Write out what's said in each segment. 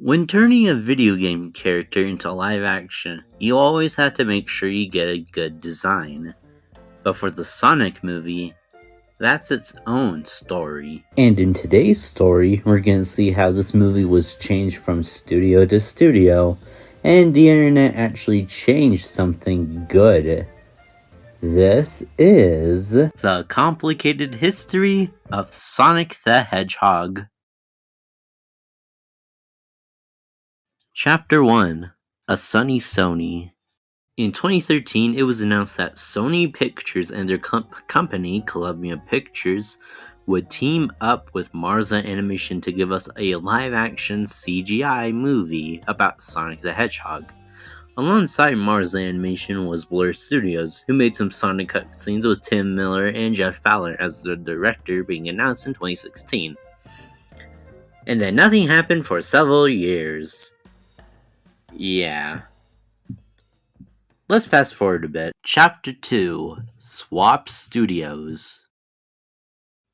When turning a video game character into live action, you always have to make sure you get a good design. But for the Sonic movie, that's its own story. And in today's story, we're going to see how this movie was changed from studio to studio, and the internet actually changed something good. This is the complicated history of Sonic the Hedgehog. Chapter 1: A Sunny Sony. In 2013, it was announced that Sony Pictures and their company, Columbia Pictures, would team up with Marza Animation to give us a live-action CGI movie about Sonic the Hedgehog. Alongside Marza Animation was Blur Studios, who made some Sonic cutscenes with Tim Miller and Jeff Fowler as the director, being announced in 2016. And then nothing happened for several years. Yeah. Let's fast forward a bit. Chapter 2: Swap Studios.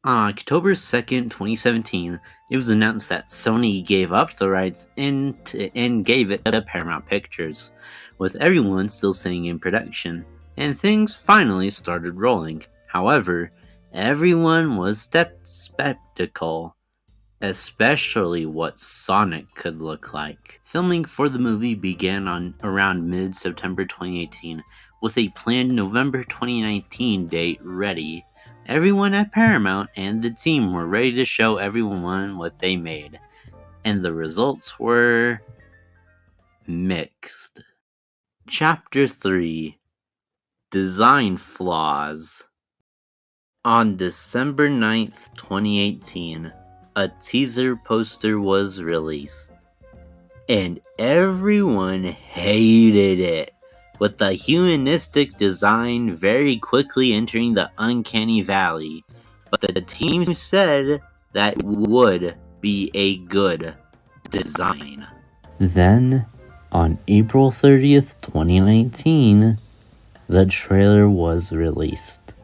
On October 2nd, 2017, it was announced that Sony gave up the rights and gave it to Paramount Pictures, with everyone still staying in production, and things finally started rolling. However, everyone was skeptical, especially what Sonic could look like. Filming for the movie began on around mid-September 2018, with a planned November 2019 date ready. Everyone at Paramount and the team were ready to show everyone what they made, and the results were mixed. Chapter 3: Design Flaws. On December 9th, 2018, a teaser poster was released, and everyone hated it, with the humanistic design very quickly entering the uncanny valley. But the team said that would be a good design. Then, on April 30th, 2019, the trailer was released.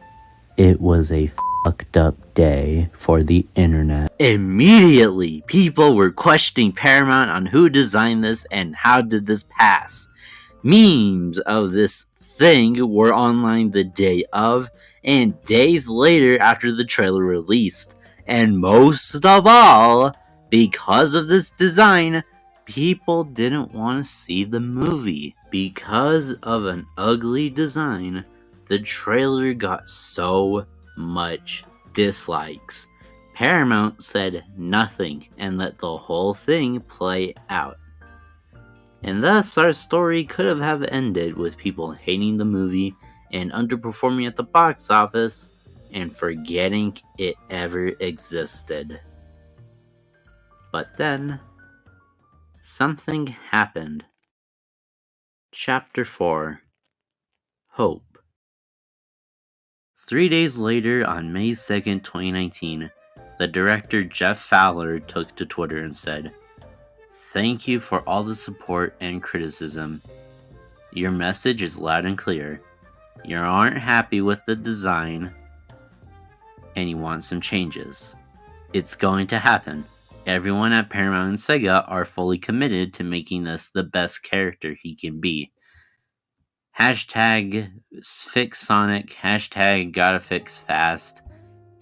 It was a fucked up day for the internet. Immediately, people were questioning Paramount on who designed this and how did this pass. Memes of this thing were online the day of and days later after the trailer released. And most of all, because of this design, people didn't want to see the movie. Because of an ugly design, the trailer got so much dislikes. Paramount said nothing and let the whole thing play out. And thus our story could have ended with people hating the movie and underperforming at the box office and forgetting it ever existed. But then, something happened. Chapter 4: Hope. 3 days later, on May 2nd, 2019, the director Jeff Fowler took to Twitter and said, "Thank you for all the support and criticism. Your message is loud and clear. You aren't happy with the design, and you want some changes. It's going to happen. Everyone at Paramount and Sega are fully committed to making this the best character he can be. Hashtag fix Sonic, hashtag gotta fix fast,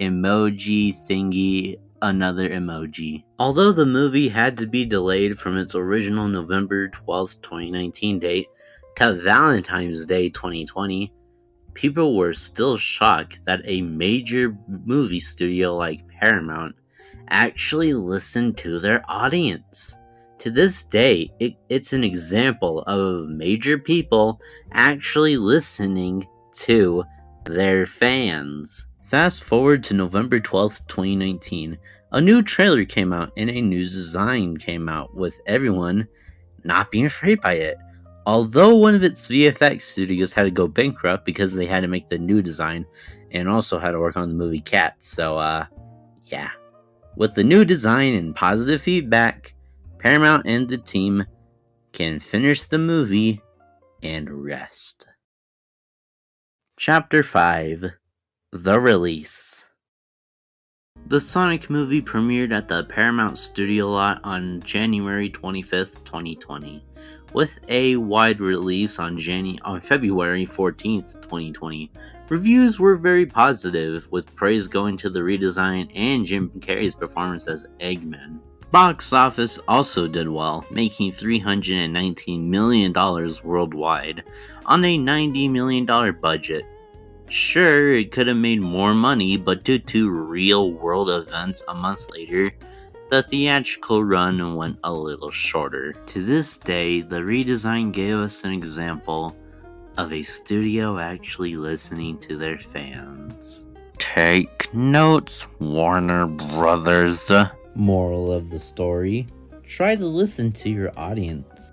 emoji thingy, another emoji." Although the movie had to be delayed from its original November 12th, 2019 date to Valentine's Day 2020, people were still shocked that a major movie studio like Paramount actually listened to their audience. To this day, it's an example of major people actually listening to their fans. Fast forward to November 12th, 2019, a new trailer came out and a new design came out, with everyone not being afraid by it. Although one of its VFX studios had to go bankrupt because they had to make the new design and also had to work on the movie Cats, so yeah. With the new design and positive feedback, Paramount and the team can finish the movie and rest. Chapter 5: The Release. The Sonic movie premiered at the Paramount Studio lot on January 25th, 2020, with a wide release on February 14th, 2020. Reviews were very positive, with praise going to the redesign and Jim Carrey's performance as Eggman. Box office also did well, making $319 million worldwide on a $90 million budget. Sure, it could have made more money, but due to real-world events a month later, the theatrical run went a little shorter. To this day, the redesign gave us an example of a studio actually listening to their fans. Take notes, Warner Brothers. Moral of the story: try to listen to your audience.